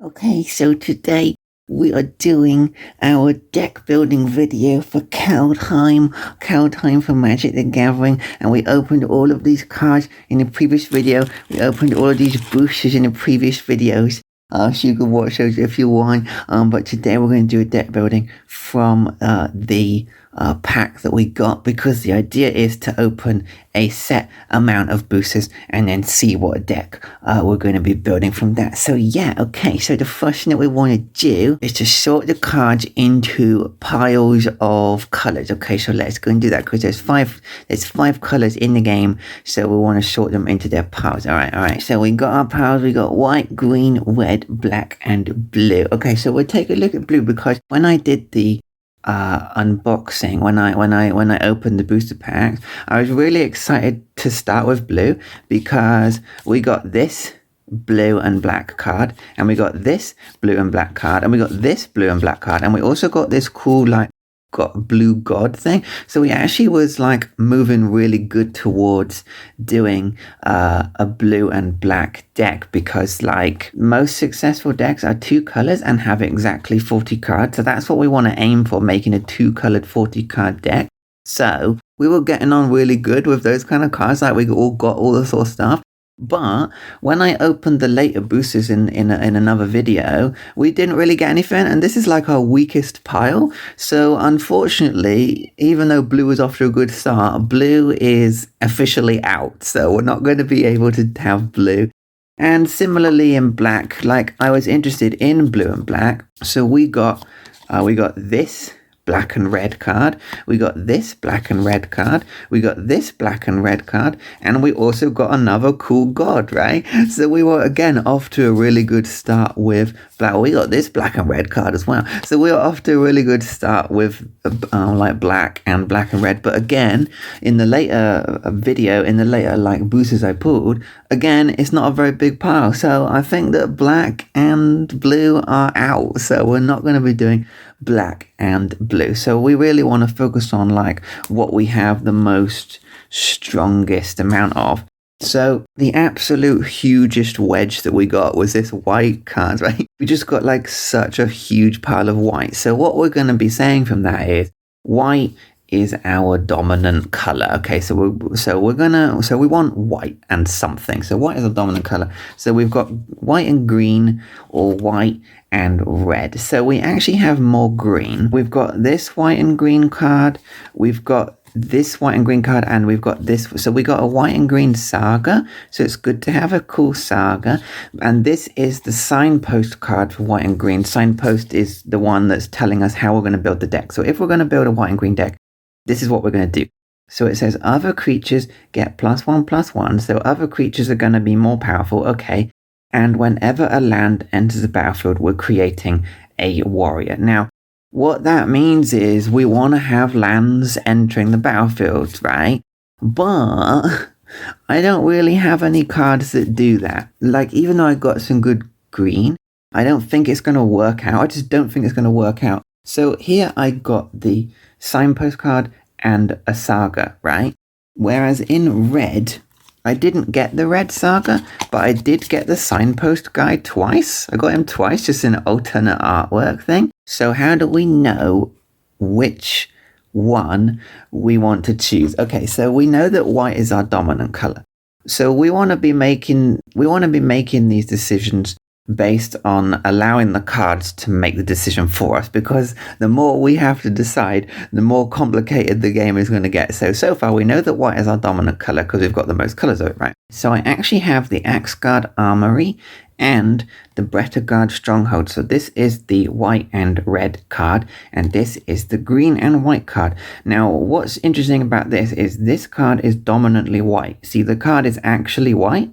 Okay, so today we are doing our deck building video for Kaldheim for Magic the Gathering, and we opened all of these cards in the previous video. We opened all of these boosters in the previous videos, so you can watch those if you want. But today we're going to do a deck building from the pack that we got, because the idea is to open a set amount of boosters and then see what deck we're going to be building from that. So yeah, okay, so the first thing that we want to do is to sort the cards into piles of colors. Okay, so let's go and do that, because there's five colors in the game, so we want to sort them into their piles. All right, so we got our piles. We got white, green, red, black, and blue. Okay, so we'll take a look at blue, because when I did the unboxing, when I opened the booster packs, I was really excited to start with blue, because we got this blue and black card, and we got this blue and black card, and we got this blue and black card, and we also got this cool got blue god thing. So we actually was moving really good towards doing a blue and black deck, because most successful decks are two colors and have exactly 40 cards. So that's what we want to aim for, making a 2-colored 40 card deck. So we were getting on really good with those kind of cards, we all got all this sort of stuff. But when I opened the later boosters in another video, we didn't really get anything, and this is our weakest pile. So unfortunately, even though blue is off to a good start, blue is officially out. So we're not going to be able to have blue. And similarly in black, I was interested in blue and black. So we got this black and red card, we got this black and red card, we got this black and red card, and we also got another cool god, right? So we were again off to a really good start with black. We got this black and red card as well, so we were off to a really good start with black and red. But again, in the later video, in the later boosters I pulled, again, it's not a very big pile. So I think that black and blue are out, so we're not going to be doing black and blue. So we really want to focus on what we have the most strongest amount of. So the absolute hugest wedge that we got was this white card, right? We just got such a huge pile of white. So what we're going to be saying from that is white is our dominant color. Okay, so we want white and something. So white is a dominant color. So we've got white and green, or white and red. So we actually have more green. We've got this white and green card. We've got this white and green card, and we've got this. So we got a white and green saga. So it's good to have a cool saga. And this is the signpost card for white and green. Signpost is the one that's telling us how we're going to build the deck. So if we're going to build a white and green deck, this is what we're going to do. So it says other creatures get +1/+1. So other creatures are going to be more powerful. Okay. And whenever a land enters the battlefield, we're creating a warrior. Now, what that means is we want to have lands entering the battlefield, right? But I don't really have any cards that do that. Even though I got some good green, I don't think it's going to work out. I just don't think it's going to work out. So here I got the signpost card and a saga, right? Whereas in red, I didn't get the red saga, but I did get the signpost guy twice. I got him twice, just in an alternate artwork thing. So how do we know which one we want to choose? Okay, so we know that white is our dominant color. So we want to be making these decisions based on allowing the cards to make the decision for us, because the more we have to decide, the more complicated the game is going to get. So far we know that white is our dominant color because we've got the most colors of it, right? So I actually have the Axguard Armory and the Bretagard Stronghold. So this is the white and red card, and this is the green and white card. Now what's interesting about this is this card is dominantly white. See, the card is actually white,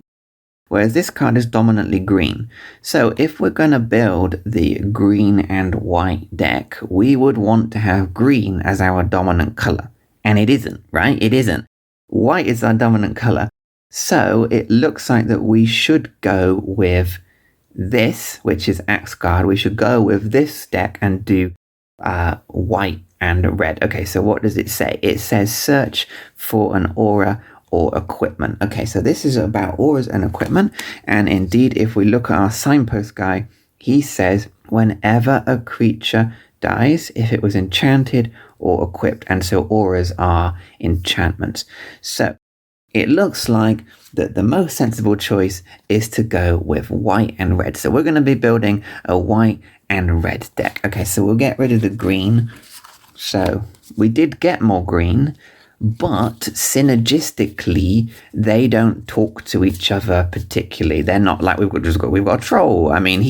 whereas this card is dominantly green. So if we're going to build the green and white deck, we would want to have green as our dominant color. And it isn't, right? It isn't. White is our dominant color. So it looks like that we should go with this, which is Axguard. We should go with this deck and do white and red. Okay, so what does it say? It says search for an aura or equipment. Okay, so this is about auras and equipment, and indeed if we look at our signpost guy, he says whenever a creature dies, if it was enchanted or equipped, and so auras are enchantments. So it looks like that the most sensible choice is to go with white and red. So we're going to be building a white and red deck. Okay, so we'll get rid of the green. So we did get more green, but synergistically they don't talk to each other particularly. They're not like we've got a troll. I mean,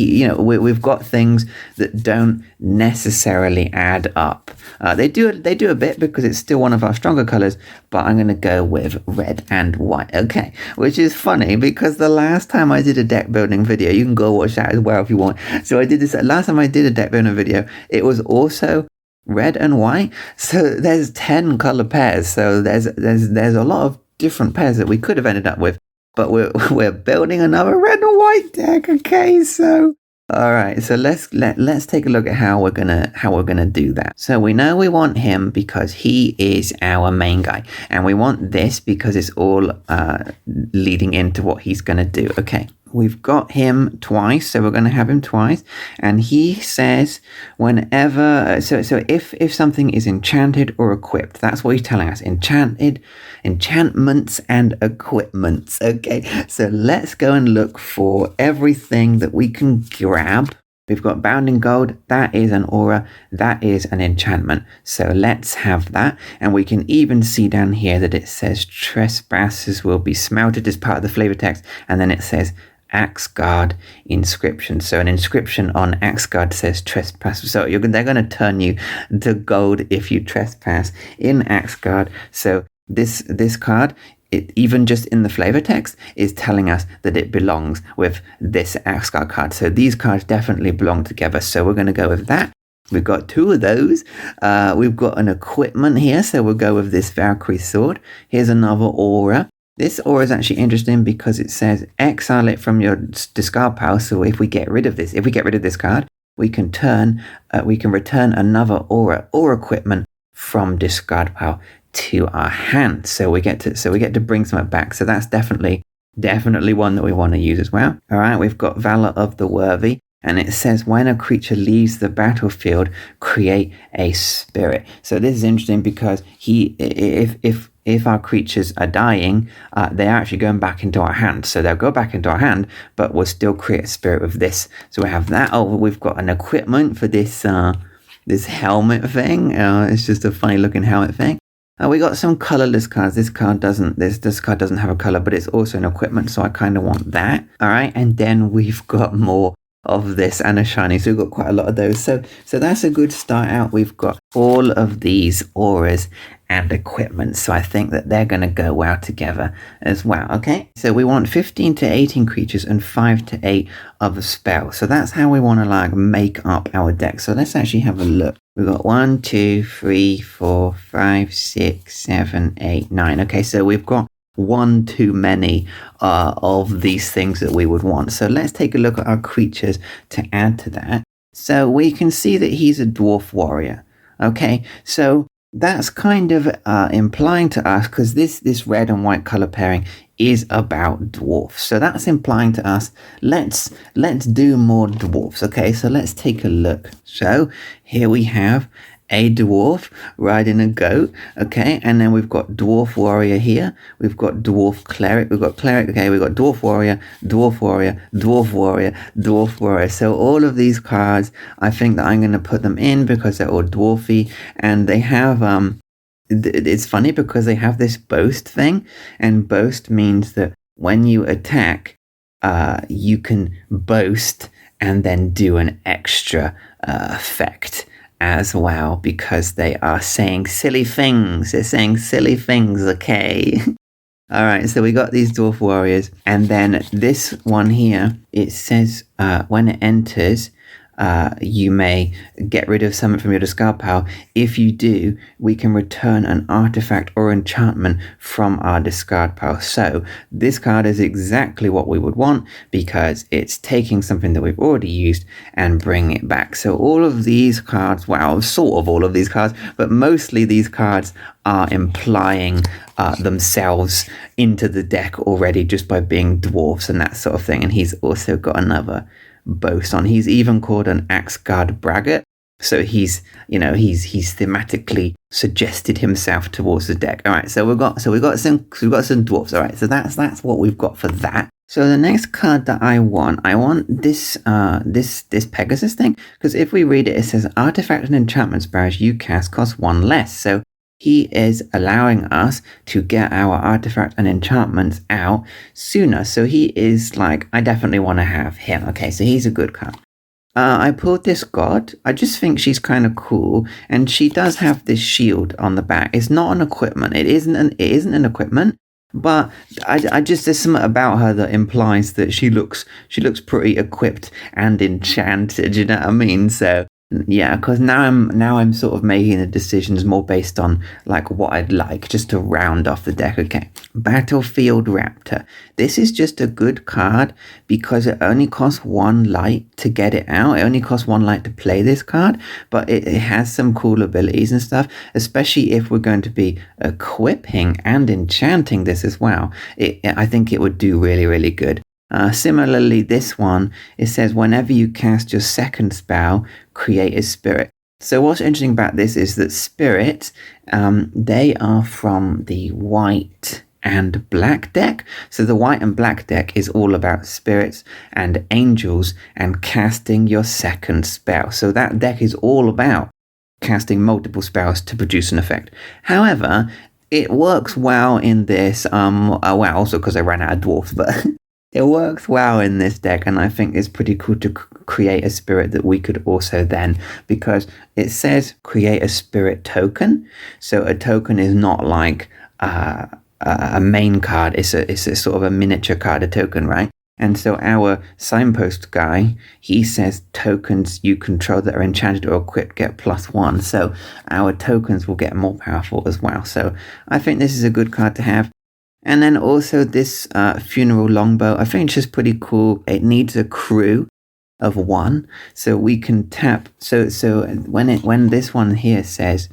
we've got things that don't necessarily add up. They do a bit because it's still one of our stronger colors, but I'm going to go with red and white. Okay, which is funny because the last time I did a deck building video, you can go watch that as well if you want. So I did this last time I did a deck building video. It was also red and white, so there's 10 color pairs, so there's a lot of different pairs that we could have ended up with, but we're building another red and white deck. Okay, so all right, so let's take a look at how we're gonna do that. So we know we want him because he is our main guy, and we want this because it's all leading into what he's gonna do. Okay, we've got him twice, so we're going to have him twice, and he says whenever so if something is enchanted or equipped, that's what he's telling us. Enchantments and equipments. Okay, so let's go and look for everything that we can grab. We've got Bounding Gold, that is an aura, that is an enchantment. So let's have that. And we can even see down here that it says trespassers will be smelted as part of the flavor text, and then it says Axgard inscription. So an inscription on Axgard says trespass. So they're going to turn you to gold if you trespass in Axgard. So this card, it, even just in the flavor text, is telling us that it belongs with this Axgard card. So these cards definitely belong together. So we're going to go with that. We've got two of those. We've got an equipment here. So we'll go with this Valkyrie sword. Here's another aura. This aura is actually interesting because it says exile it from your discard pile. So if we get rid of this card, we can return another aura or equipment from discard pile to our hand. So we get to bring something back. So that's definitely one that we want to use as well. All right, we've got Valor of the Worthy. And it says when a creature leaves the battlefield, create a spirit. So this is interesting because if our creatures are dying, they're actually going back into our hand. So they'll go back into our hand, but we'll still create a spirit with this. So we have that. Oh, we've got an equipment for this this helmet thing. It's just a funny looking helmet thing. We got some colorless cards. This card doesn't have a color, but it's also an equipment. So I kind of want that. All right, and then we've got more of this and a shiny, so we've got quite a lot of those, so that's a good start out. We've got all of these auras and equipment, so I think that they're going to go well together as well. Okay, so we want 15 to 18 creatures and 5 to 8 of a spell, so that's how we want to make up our deck. So let's actually have a look. We've got 1 2 3 4 5 6 7 8 9. Okay, so we've got one too many of these things that we would want. So let's take a look at our creatures to add to that. So we can see that he's a dwarf warrior. Okay, so that's kind of implying to us, because this red and white color pairing is about dwarfs. So that's implying to us, let's do more dwarfs. Okay, so let's take a look. So here we have a dwarf riding a goat, okay, and then we've got dwarf warrior here, we've got dwarf cleric, we've got cleric, okay, we've got dwarf warrior, dwarf warrior, dwarf warrior, dwarf warrior. So all of these cards, I think that I'm going to put them in because they're all dwarfy, and they have it's funny because they have this boast thing, and boast means that when you attack, you can boast and then do an extra effect as well, because they are saying silly things. They're saying silly things, okay? All right, so we got these dwarf warriors, and then this one here, it says when it enters, you may get rid of something from your discard pile. If you do, we can return an artifact or enchantment from our discard pile. So this card is exactly what we would want, because it's taking something that we've already used and bringing it back. So all of these cards, well, sort of all of these cards, but mostly these cards are implying themselves into the deck already just by being dwarfs and that sort of thing. And he's also got another boast on. He's even called an axe guard braggart. So he's thematically suggested himself towards the deck. All right, so we've got some dwarfs. All right, so that's what we've got for that. So the next card that I want this Pegasus thing, because if we read it, it says artifact and enchantment spells you cast cost 1 less. So he is allowing us to get our artifact and enchantments out sooner. So he is like, I definitely want to have him. Okay, so he's a good card. I pulled this god. I just think she's kind of cool, and she does have this shield on the back. It's not an equipment. It isn't an equipment, but I just, there's something about her that implies that she looks pretty equipped and enchanted. You know what I mean? So yeah, because now I'm sort of making the decisions more based on like what I'd like, just to round off the deck. Okay, Battlefield Raptor. This is just a good card because it only costs 1 light to get it out. It only costs 1 light to play this card, but it has some cool abilities and stuff, especially if we're going to be equipping and enchanting this as well. I think it would do really, really good. Similarly, this one, it says whenever you cast your second spell, create a spirit. So what's interesting about this is that spirits, they are from the white and black deck. So the white and black deck is all about spirits and angels and casting your second spell. So that deck is all about casting multiple spells to produce an effect. However, it works well in this, also because I ran out of dwarfs, but it works well in this deck, and I think it's pretty cool to create a spirit that we could also then, because it says create a spirit token. So a token is not like a main card. It's a sort of a miniature card, a token, right? And so our signpost guy, he says tokens you control that are enchanted or equipped get +1. So our tokens will get more powerful as well. So I think this is a good card to have. And then also this funeral longbow, I think it's just pretty cool. It needs a crew of 1, so we can tap. So when this one here says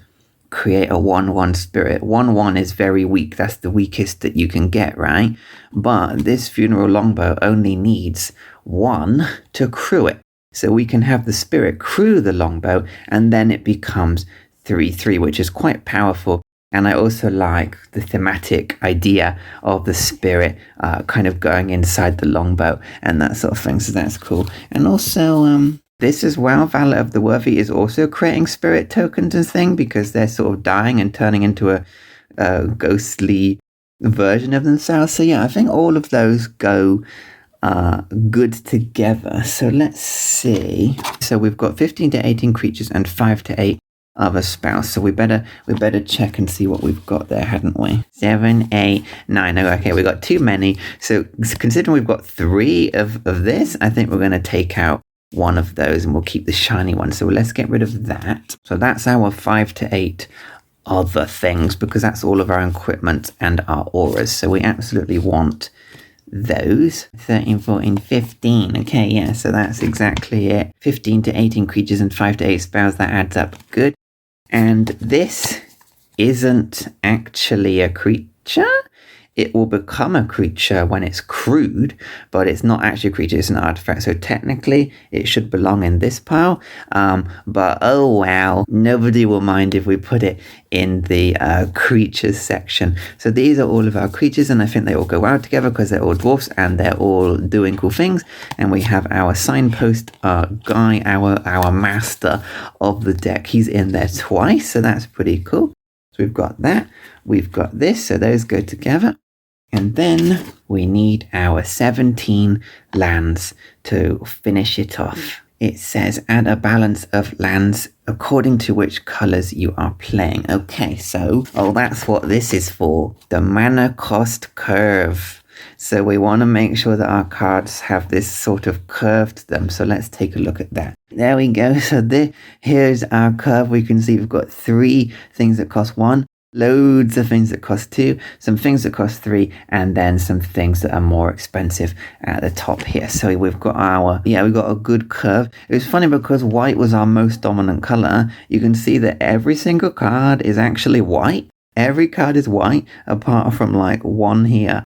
create a 1/1 spirit, 1/1 is very weak. That's the weakest that you can get, right? But this funeral longbow only needs 1 to crew it. So we can have the spirit crew the longbow, and then it becomes 3/3, which is quite powerful. And I also like the thematic idea of the spirit kind of going inside the longbow and that sort of thing. So that's cool. And also this as well, Valor of the Worthy, is also creating spirit tokens and thing, because they're sort of dying and turning into a ghostly version of themselves. So yeah, I think all of those go good together. So let's see. So we've got 15 to 18 creatures and 5 to 8 other spells. So we better check and see what we've got there, hadn't we? 7, 8, 9. Oh, okay, we got too many. So considering we've got 3 of this, I think we're going to take out one of those and we'll keep the shiny one. So let's get rid of that. So that's our 5 to 8 other things, because that's all of our equipment and our auras. So we absolutely want those. 13, 14, 15. Okay, yeah, so that's exactly it. 15 to 18 creatures and 5 to 8 spells. That adds up good. And this isn't actually a creature. It will become a creature when it's crewed, but it's not actually a creature, it's an artifact. So technically, it should belong in this pile. But oh wow, nobody will mind if we put it in the creatures section. So these are all of our creatures, and I think they all go well together because they're all dwarfs and they're all doing cool things. And we have our signpost guy, our master of the deck. He's in there twice, so that's pretty cool. So we've got that, we've got this, so those go together. And then we need our 17 lands to finish it off. It says add a balance of lands according to which colors you are playing. Okay, so, that's what this is for. The mana cost curve. So we want to make sure that our cards have this sort of curve to them. So let's take a look at that. There we go. So here's our curve. We can see we've got 3 things that cost 1. Loads of things that cost 2, some things that cost 3, and then some things that are more expensive at the top here. So we've got we've got a good curve. It was funny because white was our most dominant color. You can see that every single card is actually white. Every card is white, apart from like one here,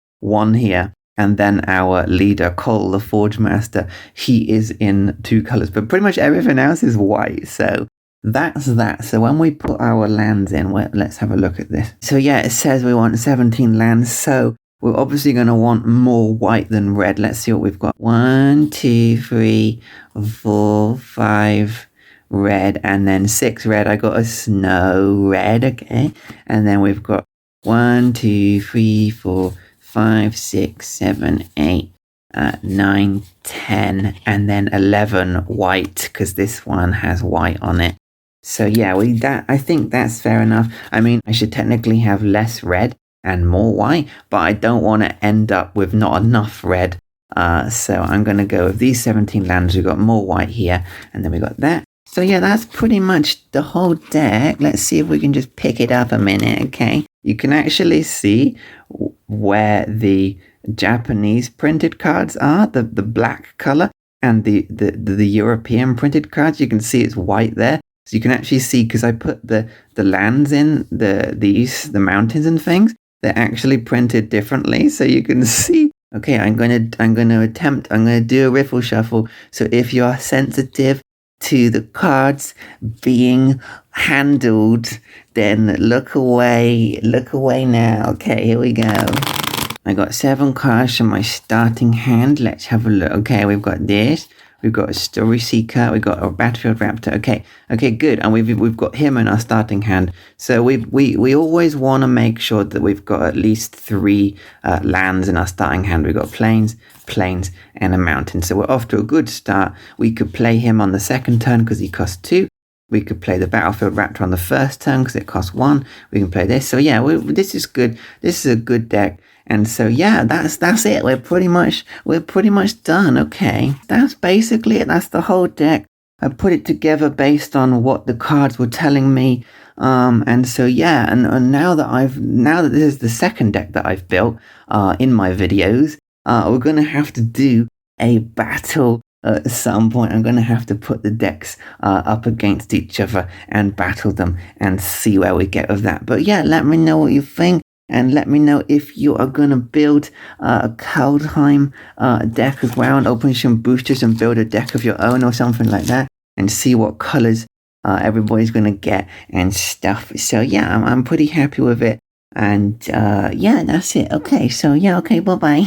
And then our leader, Koll The Forgemaster, he is in 2 colors, but pretty much everything else is white. So that's that. So when we put our lands in, let's have a look at this. So yeah, it says we want 17 lands. So we're obviously going to want more white than red. Let's see what we've got. 1, 2, 3, 4, 5 red, and then 6 red. I got a snow red, okay. And then we've got 1, 2, 3, 4, 5, 6, 7, 8, 9, 10, and then 11 white, because this one has white on it. So yeah, I think that's fair enough. I mean, I should technically have less red and more white, but I don't want to end up with not enough red. So I'm going to go with these 17 lands. We've got more white here, and then we got that. So yeah, that's pretty much the whole deck. Let's see if we can just pick it up a minute, okay? You can actually see where the Japanese printed cards are, the black color, and the European printed cards. You can see it's white there. So you can actually see, because I put the lands in, the mountains and things, they're actually printed differently. So you can see, okay, I'm going to do a riffle shuffle. So if you're sensitive to the cards being handled, then look away now. Okay, here we go. I got 7 cards from my starting hand. Let's have a look. Okay, we've got this. We've got a Story Seeker. We've got a Battlefield Raptor. Okay, good. And we've got him in our starting hand. So we always want to make sure that we've got at least 3 lands in our starting hand. We've got plains, and a mountain. So we're off to a good start. We could play him on the second turn because he costs 2. We could play the Battlefield Raptor on the first turn because it costs 1. We can play this. So yeah, this is good. This is a good deck. And so yeah, that's it. We're pretty much done. Okay, that's basically it. That's the whole deck. I put it together based on what the cards were telling me. And so yeah, and now that this is the second deck that I've built in my videos, we're gonna have to do a battle at some point. I'm gonna have to put the decks up against each other and battle them and see where we get with that. But yeah, let me know what you think. And let me know if you are going to build a Kaldheim deck as well, and open some boosters and build a deck of your own or something like that, and see what colors everybody's going to get and stuff. So yeah, I'm pretty happy with it. And yeah, that's it. Okay, so yeah, okay, bye-bye.